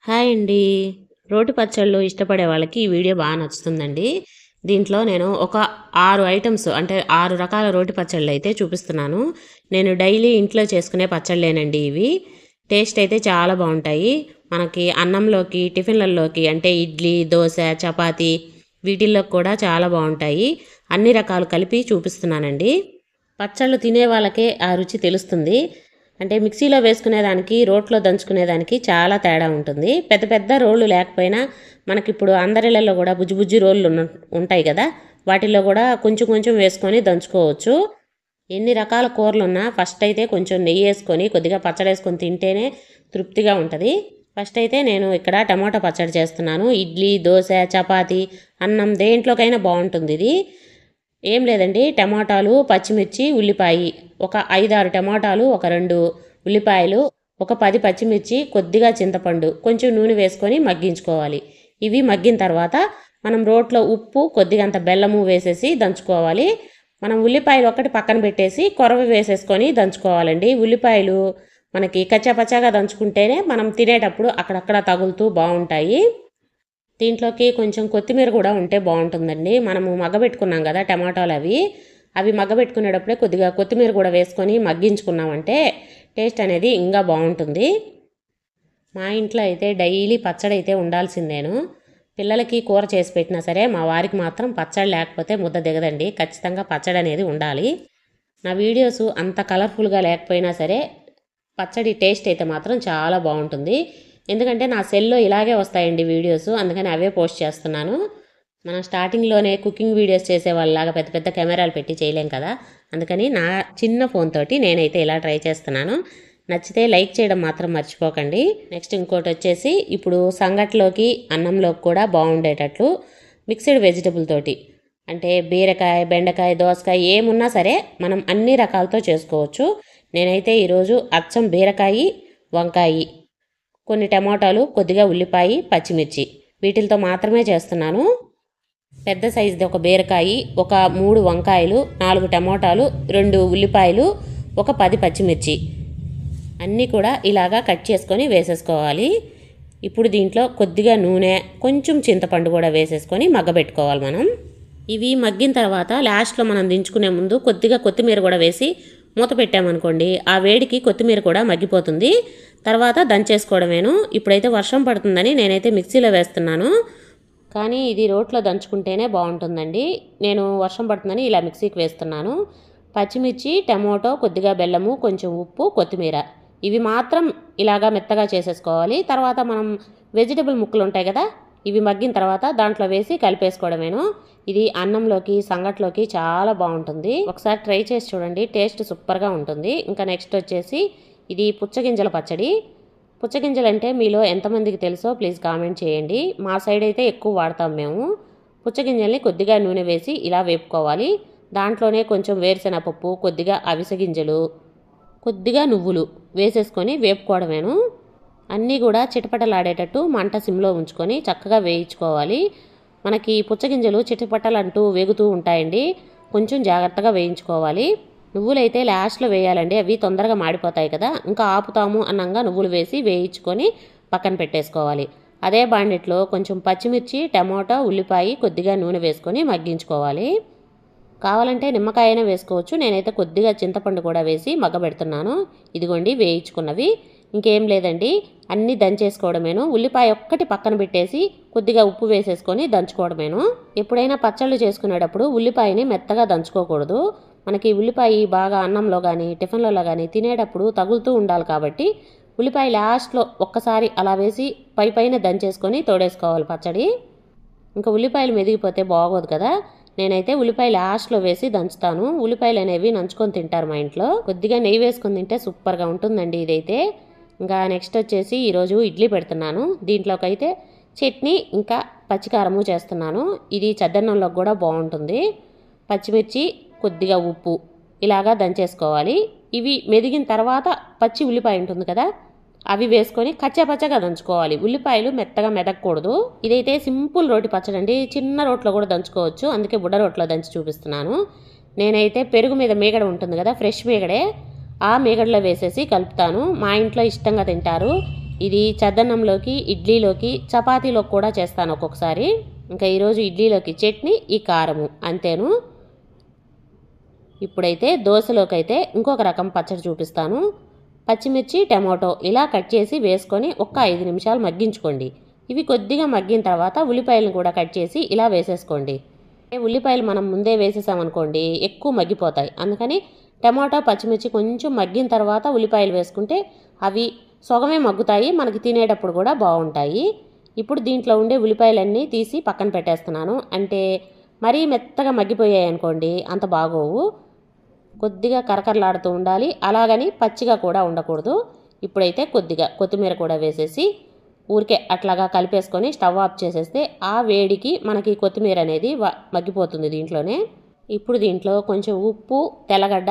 Hi అండి. రోటి పచ్చళ్ళు ఇష్టపడే వాళ్ళకి ఈ వీడియో బాగా నచ్చుతుందండి. దీంట్లో నేను ఒక 6 ఐటెమ్స్ అంటే 6 రకాల రోటి పచ్చళ్ళైతే చూపిస్తున్నాను. నేను డైలీ ఇంట్లో చేసుకునే పచ్చళ్ళేనండి ఇవి. టేస్ట్ అయితే చాలా బావుంటాయి. మనకి అన్నంలోకి, టిఫిన్‌లలోకి అంటే ఇడ్లీ, దోస, చపాతీ వీటిల్లోకి కూడా చాలా బావుంటాయి. అన్ని రకాలు కలిపి చూపిస్తున్నానండి. పచ్చళ్ళు తినే వాళ్ళకే ఆ రుచి తెలుస్తుంది. అంటే మిక్సీలో వేసుకునేదానికి రోట్లో దంచుకునేదానికి చాలా తేడా ఉంటుంది. పెద్ద పెద్ద రోళ్ళు లేకపోయినా మనకిప్పుడు అందరిళ్ళలో కూడా బుజ్జి బుజ్జి రోళ్ళు ఉంటాయి కదా, వాటిల్లో కూడా కొంచెం కొంచెం వేసుకొని దంచుకోవచ్చు. ఎన్ని రకాల కూరలున్నా ఫస్ట్ అయితే కొంచెం నెయ్యి వేసుకొని కొద్దిగా పచ్చడి వేసుకొని తింటేనే తృప్తిగా ఉంటుంది. ఫస్ట్ అయితే నేను ఇక్కడ టమాటా పచ్చడి చేస్తున్నాను. ఇడ్లీ, దోశ, చపాతీ, అన్నం దేంట్లోకైనా బాగుంటుంది ఇది. ఏం లేదండి, టమాటాలు, పచ్చిమిర్చి, ఉల్లిపాయ, ఒక 5-6 టమాటాలు, ఒక 2 ఉల్లిపాయలు, ఒక 10 పచ్చిమిర్చి, కొద్దిగా చింతపండు, కొంచెం నూనె వేసుకొని మగ్గించుకోవాలి. ఇవి మగ్గిన తర్వాత మనం రోట్లో ఉప్పు, కొద్దిగంత బెల్లము వేసేసి దంచుకోవాలి. మనం ఉల్లిపాయలు ఒకటి పక్కన పెట్టేసి కొరవ వేసేసుకొని దంచుకోవాలండి. ఉల్లిపాయలు మనకి కచ్చాపచ్చాగా దంచుకుంటేనే మనం తినేటప్పుడు అక్కడక్కడ తగులుతూ బాగుంటాయి. దీంట్లోకి కొంచెం కొత్తిమీర కూడా ఉంటే బాగుంటుందండి. మనము మగ్గబెట్టుకున్నాం కదా టమాటాలు, అవి మగ్గబెట్టుకునేటప్పుడే కొద్దిగా కొత్తిమీర కూడా వేసుకొని మగ్గించుకున్నామంటే టేస్ట్ అనేది ఇంకా బాగుంటుంది. మా ఇంట్లో అయితే డైలీ పచ్చడి అయితే ఉండాల్సిందేను. పిల్లలకి కూర చేసి పెట్టినా సరే మా వారికి మాత్రం పచ్చడి లేకపోతే ముద్ద దిగదండి. ఖచ్చితంగా పచ్చడి అనేది ఉండాలి. నా వీడియోస్ అంత కలర్ఫుల్గా లేకపోయినా సరే పచ్చడి టేస్ట్ అయితే మాత్రం చాలా బాగుంటుంది. ఎందుకంటే నా సెల్లో ఇలాగే వస్తాయండి వీడియోస్, అందుకని అవే పోస్ట్ చేస్తున్నాను. మనం స్టార్టింగ్లోనే కుకింగ్ వీడియోస్ చేసే వాళ్ళలాగా పెద్ద పెద్ద కెమెరాలు పెట్టి చేయలేం కదా, అందుకని నా చిన్న ఫోన్ తోటి నేనైతే ఇలా ట్రై చేస్తున్నాను. నచ్చితే లైక్ చేయడం మాత్రం మర్చిపోకండి. నెక్స్ట్ ఇంకోటి వచ్చేసి, ఇప్పుడు సంగట్లోకి అన్నంలోకి కూడా బాగుండేటట్లు మిక్స్డ్ వెజిటబుల్ తోటి అంటే బీరకాయ, బెండకాయ, దోసకాయ ఏమున్నా సరే మనం అన్ని రకాలతో చేసుకోవచ్చు. నేనైతే ఈరోజు అచ్చం బీరకాయ, వంకాయ, కొన్ని టమాటాలు, కొద్దిగా ఉల్లిపాయ, పచ్చిమిర్చి వీటితో మాత్రమే చేస్తున్నాను. పెద్ద సైజుది ఒక బీరకాయ, ఒక 3 వంకాయలు, 4 టమాటాలు, 2 ఉల్లిపాయలు, ఒక 10 పచ్చిమిర్చి అన్నీ కూడా ఇలాగా కట్ చేసుకొని వేసేసుకోవాలి. ఇప్పుడు దీంట్లో కొద్దిగా నూనె, కొంచెం చింతపండు కూడా వేసేసుకొని మగ్గబెట్టుకోవాలి మనం. ఇవి మగ్గిన తర్వాత లాస్ట్లో మనం దించుకునే ముందు కొద్దిగా కొత్తిమీర కూడా వేసి మూత పెట్టామనుకోండి, ఆ వేడికి కొత్తిమీర కూడా మగ్గిపోతుంది. తర్వాత దంచేసుకోవడమేను. ఇప్పుడైతే వర్షం పడుతుందని నేనైతే మిక్సీలో వేస్తున్నాను, కానీ ఇది రోట్లో దంచుకుంటేనే బాగుంటుందండి. నేను వర్షం పడుతుందని ఇలా మిక్సీకి వేస్తున్నాను. పచ్చిమిర్చి, టమోటో, కొద్దిగా బెల్లము, కొంచెం ఉప్పు, కొత్తిమీర ఇవి మాత్రం ఇలాగా మెత్తగా చేసేసుకోవాలి. తర్వాత మనం వెజిటబుల్ ముక్కలు ఉంటాయి కదా, ఇవి మగ్గిన తర్వాత దాంట్లో వేసి కలిపేసుకోవడమేను. ఇది అన్నంలోకి, సంగట్లోకి చాలా బాగుంటుంది. ఒకసారి ట్రై చేసి చూడండి, టేస్ట్ సూపర్గా ఉంటుంది. ఇంకా నెక్స్ట్ వచ్చేసి ఇది పుచ్చగింజల పచ్చడి. పుచ్చగింజలు అంటే మీలో ఎంతమందికి తెలుసో ప్లీజ్ కామెంట్ చేయండి. మా సైడ్ అయితే ఎక్కువ వాడతాం మేము. పుచ్చగింజల్ని కొద్దిగా నూనె వేసి ఇలా వేపుకోవాలి. దాంట్లోనే కొంచెం వేరుశెనగపప్పు, కొద్దిగా అవిసె గింజలు, కొద్దిగా నువ్వులు వేసేసుకొని వేపుకోవడమేను. అన్నీ కూడా చిటపటలాడేటట్టు మంట సిమ్లో ఉంచుకొని చక్కగా వేయించుకోవాలి. మనకి పుచ్చగింజలు చిటపటలంటూ వేగుతూ ఉంటాయండి, కొంచెం జాగ్రత్తగా వేయించుకోవాలి. నువ్వులైతే లాస్ట్లో వేయాలండి, అవి తొందరగా మాడిపోతాయి కదా. ఇంకా ఆపుతాము అన్నంగా నువ్వులు వేసి వేయించుకొని పక్కన పెట్టేసుకోవాలి. అదే బాండిట్లో కొంచెం పచ్చిమిర్చి, టమోటా, ఉల్లిపాయ, కొద్దిగా నూనె వేసుకొని మగ్గించుకోవాలి. కావాలంటే నిమ్మకాయ అయినా వేసుకోవచ్చు. నేనైతే కొద్దిగా చింతపండు కూడా వేసి మగ్గబెడుతున్నాను. ఇదిగోండి వేయించుకున్నవి. ఇంకేం లేదండి, అన్నీ దంచేసుకోవడమేను. ఉల్లిపాయ ఒక్కటి పక్కన పెట్టేసి కొద్దిగా ఉప్పు వేసేసుకొని దంచుకోవడమేను. ఎప్పుడైనా పచ్చళ్ళు చేసుకునేటప్పుడు ఉల్లిపాయని మెత్తగా దంచుకోకూడదు. మనకి ఉల్లిపాయ బాగా అన్నంలో కానీ టిఫిన్లలో కానీ తినేటప్పుడు తగులుతూ ఉండాలి కాబట్టి ఉల్లిపాయ లాస్ట్లో ఒక్కసారి అలా వేసి పైన దంచేసుకొని తోడేసుకోవాలి పచ్చడి. ఇంకా ఉల్లిపాయలు మెదిగిపోతే బాగోదు కదా, నేనైతే ఉల్లిపాయ లాస్ట్లో వేసి దంచుతాను. ఉల్లిపాయలు అనేవి నంచుకొని తింటారు మా ఇంట్లో. కొద్దిగా నెయ్యి వేసుకొని తింటే సూపర్గా ఉంటుందండి ఇదైతే. ఇంకా నెక్స్ట్ వచ్చేసి ఈరోజు ఇడ్లీ పెడుతున్నాను. దీంట్లోకి అయితే చట్నీ ఇంకా పచ్చికారము చేస్తున్నాను. ఇది చద్దన్నంలోకి కూడా బాగుంటుంది. పచ్చిమిర్చి, కొద్దిగా ఉప్పు ఇలాగా దంచేసుకోవాలి. ఇవి మెదిగిన తర్వాత పచ్చి ఉల్లిపాయ ఉంటుంది కదా, అవి వేసుకొని కచ్చాపచ్చగా దంచుకోవాలి. ఉల్లిపాయలు మెత్తగా మెదగకూడదు. ఇదైతే సింపుల్ రోటి పచ్చడి అండి, చిన్న రోట్లో కూడా దంచుకోవచ్చు, అందుకే బుడ్డ రోట్లో దంచి చూపిస్తున్నాను. నేనైతే పెరుగు మీద మీగడ ఉంటుంది కదా, ఫ్రెష్ మీగడే, ఆ మీగడలో వేసేసి కలుపుతాను. మా ఇంట్లో ఇష్టంగా తింటారు. ఇది చద్దన్నంలోకి, ఇడ్లీలోకి, చపాతీలోకి కూడా చేస్తాను ఒక్కొక్కసారి. ఇంకా ఈరోజు ఇడ్లీలోకి చట్నీ, ఈ కారము అంతేను. ఇప్పుడైతే దోశలోకి అయితే ఇంకొక రకం పచ్చడి చూపిస్తాను. పచ్చిమిర్చి, టమాటో ఇలా కట్ చేసి వేసుకొని ఒక్క 5 నిమిషాలు మగ్గించుకోండి. ఇవి కొద్దిగా మగ్గిన తర్వాత ఉల్లిపాయలను కూడా కట్ చేసి ఇలా వేసేసుకోండి. ఉల్లిపాయలు మనం ముందే వేసేసామనుకోండి ఎక్కువ మగ్గిపోతాయి. అందుకని టమాటో, పచ్చిమిర్చి కొంచెం మగ్గిన తర్వాత ఉల్లిపాయలు వేసుకుంటే అవి సగమే మగ్గుతాయి, మనకి తినేటప్పుడు కూడా బాగుంటాయి. ఇప్పుడు దీంట్లో ఉండే ఉల్లిపాయలన్నీ తీసి పక్కన పెట్టేస్తున్నాను. అంటే మరీ మెత్తగా మగ్గిపోయాయి అనుకోండి అంత బాగోవు. కొద్దిగా కరకరలాడుతూ ఉండాలి, అలాగని పచ్చిగా కూడా ఉండకూడదు. ఇప్పుడైతే కొద్దిగా కొత్తిమీర కూడా వేసేసి ఊరికే అట్లాగా కలిపేసుకొని స్టవ్ ఆఫ్ చేసేస్తే ఆ వేడికి మనకి కొత్తిమీర అనేది మగ్గిపోతుంది దీంట్లోనే. ఇప్పుడు దీంట్లో కొంచెం ఉప్పు, తెల్లగడ్డ,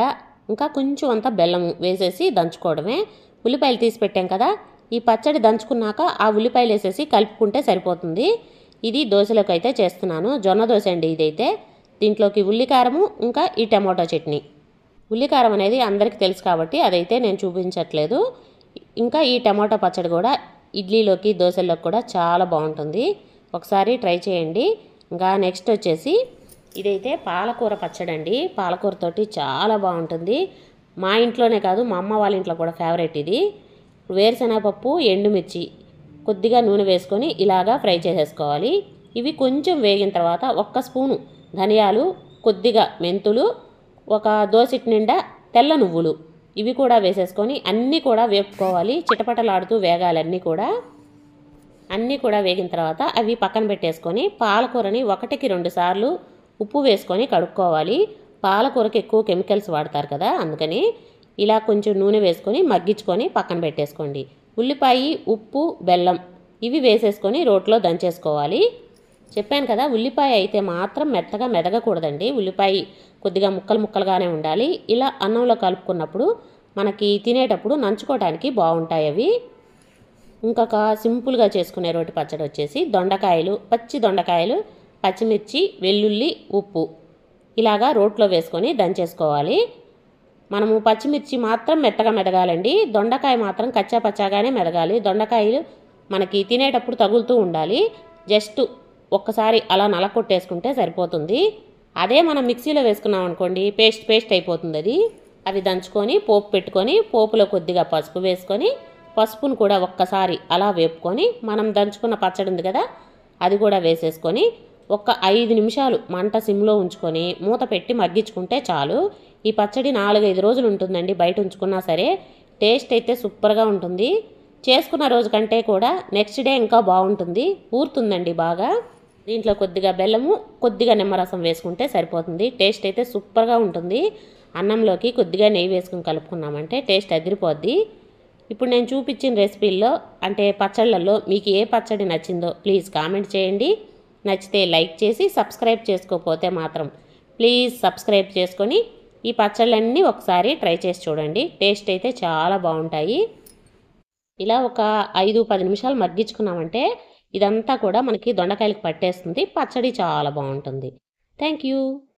ఇంకా కొంచెం అంత బెల్లము వేసేసి దంచుకోవడమే. ఉల్లిపాయలు తీసి పెట్టాం కదా, ఈ పచ్చడి దంచుకున్నాక ఆ ఉల్లిపాయలు వేసేసి కలుపుకుంటే సరిపోతుంది. ఇది దోశలోకి అయితే చేస్తున్నాను. జొన్న దోశ అండి ఇదైతే. దీంట్లోకి ఉల్లికారము, ఇంకా ఈ టమాటో చట్నీ. ఉల్లికారం అనేది అందరికీ తెలుసు కాబట్టి అదైతే నేను చూపించట్లేదు. ఇంకా ఈ టమాటో పచ్చడి కూడా ఇడ్లీలోకి, దోశల్లోకి కూడా చాలా బాగుంటుంది. ఒకసారి ట్రై చేయండి. ఇంకా నెక్స్ట్ వచ్చేసి ఇదైతే పాలకూర పచ్చడి అండి. పాలకూరతోటి చాలా బాగుంటుంది. మా ఇంట్లోనే కాదు, మా అమ్మ వాళ్ళ ఇంట్లో కూడా ఫేవరెట్ ఇది. వేరుశనగపప్పు, ఎండుమిర్చి, కొద్దిగా నూనె వేసుకొని ఇలాగా ఫ్రై చేసేసుకోవాలి. ఇవి కొంచెం వేగిన తర్వాత 1 స్పూను ధనియాలు, కొద్దిగా మెంతులు, ఒక దోసెట్ నిండా తెల్ల నువ్వులు ఇవి కూడా వేసేసుకొని అన్నీ కూడా వేపుకోవాలి. చిటపటలాడుతూ వేగాలి అన్నీ కూడా వేగిన తర్వాత అవి పక్కన పెట్టేసుకొని పాలకూరని 1కి 2 సార్లు ఉప్పు వేసుకొని కడుక్కోవాలి. పాలకూరకి ఎక్కువ కెమికల్స్ వాడతారు కదా, అందుకని ఇలా కొంచెం నూనె వేసుకొని మగ్గించుకొని పక్కన పెట్టేసుకోండి. ఉల్లిపాయ, ఉప్పు, బెల్లం ఇవి వేసేసుకొని రోట్లో దంచేసుకోవాలి. చెప్పాను కదా, ఉల్లిపాయ అయితే మాత్రం మెత్తగా మెదగకూడదండి. ఉల్లిపాయ కొద్దిగా ముక్కలు ముక్కలుగానే ఉండాలి. ఇలా అన్నంలో కలుపుకున్నప్పుడు మనకి తినేటప్పుడు నంచుకోవడానికి బాగుంటాయి అవి. ఇంకొక సింపుల్గా చేసుకునే రోటి పచ్చడి వచ్చేసి దొండకాయలు, పచ్చి దొండకాయలు, పచ్చిమిర్చి, వెల్లుల్లి, ఉప్పు ఇలాగా రోట్లో వేసుకొని దంచేసుకోవాలి. మనము పచ్చిమిర్చి మాత్రం మెత్తగా మెదగాలండి, దొండకాయ మాత్రం కచ్చా పచ్చాగానే మెదగాలి. దొండకాయలు మనకి తినేటప్పుడు తగులుతూ ఉండాలి. జస్ట్ ఒక్కసారి అలా నలకొట్టేసుకుంటే సరిపోతుంది. అదే మనం మిక్సీలో వేసుకున్నాం అనుకోండి పేస్ట్ అయిపోతుంది అది. అవి దంచుకొని పోపు పెట్టుకొని పోపులో కొద్దిగా పసుపు వేసుకొని పసుపును కూడా ఒక్కసారి అలా వేపుకొని మనం దంచుకున్న పచ్చడి ఉంది కదా అది కూడా వేసేసుకొని ఒక 5 నిమిషాలు మంట సిమ్లో ఉంచుకొని మూత పెట్టి మగ్గించుకుంటే చాలు. ఈ పచ్చడి 4-5 రోజులు ఉంటుందండి బయట ఉంచుకున్నా సరే. టేస్ట్ అయితే సూపర్గా ఉంటుంది. చేసుకున్న రోజు కంటే కూడా నెక్స్ట్ డే ఇంకా బాగుంటుంది, ఊరుతుందండి బాగా. దీంట్లో కొద్దిగా బెల్లము, కొద్దిగా నిమ్మరసం వేసుకుంటే సరిపోతుంది. టేస్ట్ అయితే సూపర్గా ఉంటుంది. అన్నంలోకి కొద్దిగా నెయ్యి వేసుకుని కలుపుకున్నామంటే టేస్ట్ అదిరిపోద్ది. ఇప్పుడు నేను చూపించిన రెసిపీల్లో అంటే పచ్చళ్ళల్లో మీకు ఏ పచ్చడి నచ్చిందో ప్లీజ్ కామెంట్ చేయండి. నచ్చితే లైక్ చేసి సబ్స్క్రైబ్ చేసుకోకపోతే మాత్రం ప్లీజ్ సబ్స్క్రైబ్ చేసుకొని ఈ పచ్చళ్ళన్నీ ఒకసారి ట్రై చేసి చూడండి. టేస్ట్ అయితే చాలా బాగుంటాయి. ఇలా ఒక 5-10 నిమిషాలు మగ్గించుకున్నామంటే ఇదంతా కూడా మనకి దొండకాయలకు పట్టేస్తుంది. పచ్చడి చాలా బాగుంటుంది. Thank you.